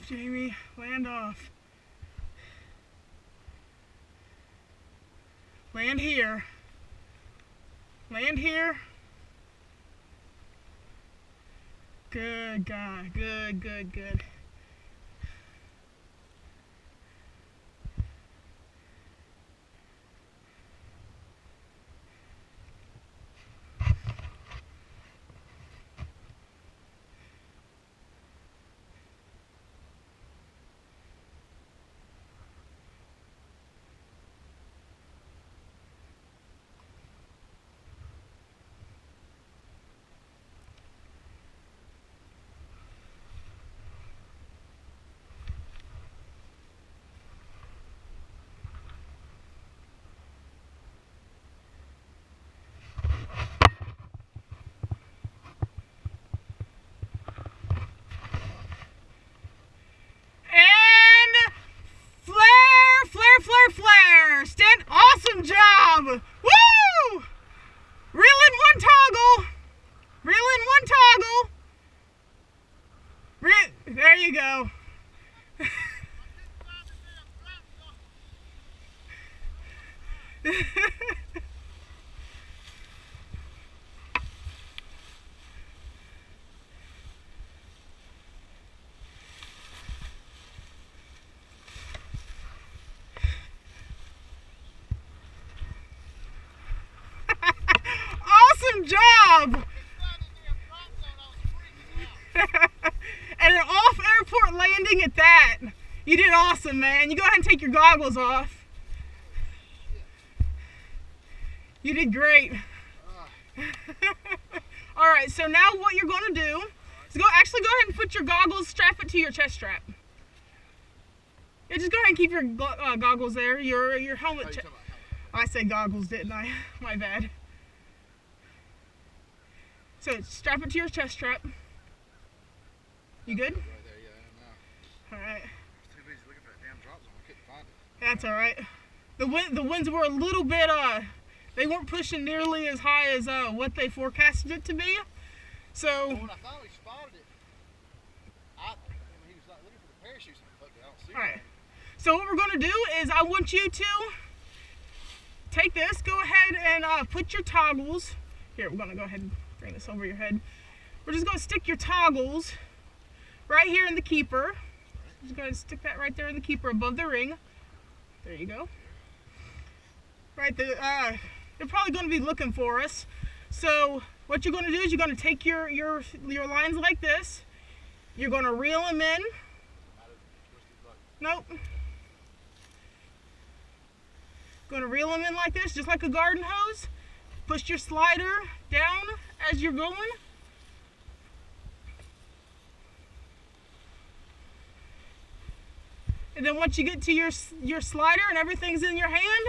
Jamie. Land off. Land here. Land here. Good guy. Good, good, good. Flare! Stand, awesome job! Woo! Reel in one toggle. Reel in one toggle. There you go. Job! And an off-airport landing at that. You did awesome, man. You go ahead and take your goggles off. You did great. Alright, so now what you're going to do is go ahead and put your goggles, strap it to your chest strap. Yeah, just go ahead and keep your goggles there, your helmet. I said goggles, didn't I? My bad. So strap it to your chest strap. You good? Right there, yeah, all right. I was too busy looking for that damn drop zone. I couldn't find it. That's all right. The winds were a little bit they weren't pushing nearly as high as what they forecasted it to be. So well, when I finally spotted it, he was like looking for the parachutes and I don't see it. All right. So what we're going to do is I want you to take this. Go ahead and put your toggles. Here, we're going to go ahead and bring this over your head. We're just going to stick your toggles right here in the keeper. Just go ahead and stick that right there in the keeper above the ring. There you go. Right there. They're probably going to be looking for us. So what you're going to do is you're going to take your lines like this. You're going to reel them in. Nope. Going to reel them in like this, just like a garden hose. Push your slider down as you're going. And then once you get to your slider and everything's in your hand,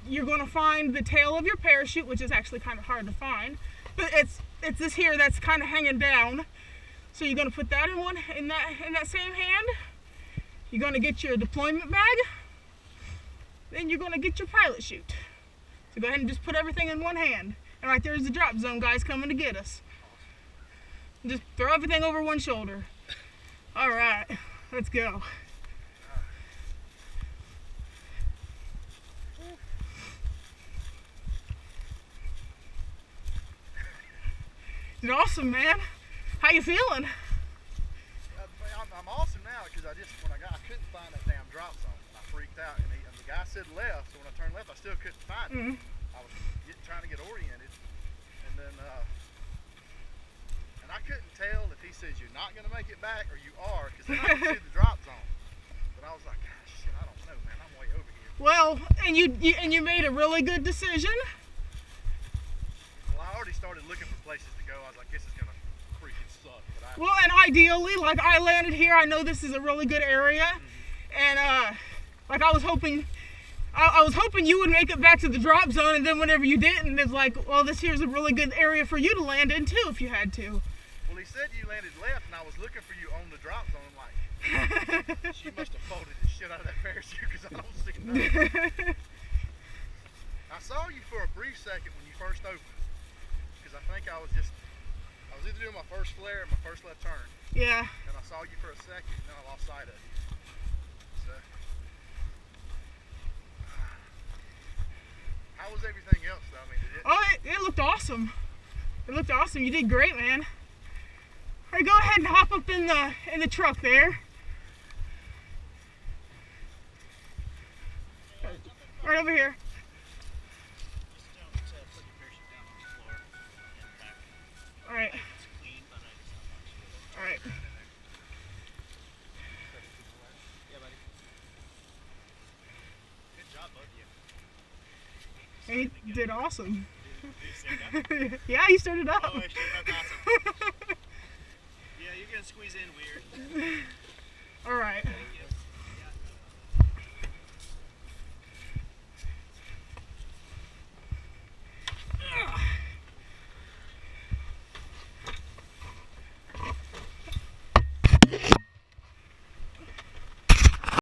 you're going to find the tail of your parachute, which is actually kind of hard to find. But it's this here that's kind of hanging down. So you're going to put that in that same hand. You're going to get your deployment bag. Then you're going to get your pilot chute. So go ahead and just put everything in one hand. And right there's the drop zone guys coming to get us. Just throw everything over one shoulder. All right, let's go. You're awesome, man. How you feeling? I'm awesome now because I couldn't find that damn drop zone. I freaked out, and the guy said left, so when I turned left, I still couldn't find it. I was trying to get oriented, and then and I couldn't tell if he says you're not going to make it back or you are, because then I could see the drop zone. But I was like, gosh, shit, I don't know, man. I'm way over here. Well, and you made a really good decision. Well, I already started looking for places to go. I was like, this is going to freaking suck. Well, and ideally, like I landed here, I know this is a really good area, and like I was hoping you would make it back to the drop zone, and then whenever you didn't, it's like, well, this here's a really good area for you to land in too, if you had to. Well, he said you landed left, and I was looking for you on the drop zone. I'm like, she must have folded the shit out of that parachute because I don't see nothing. I saw you for a brief second when you first opened, because I think I was was either doing my first flare or my first left turn. Yeah. And I saw you for a second, and then I lost sight of you. So, how was everything else though? I mean, It looked awesome. It looked awesome. You did great, man. All right, go ahead and hop up in the truck there. Right over here. All right. All right. Good job, both of He you. did awesome. Did you Yeah, he started up. Oh, shit, that's awesome. Yeah, you're gonna squeeze in weird. All right.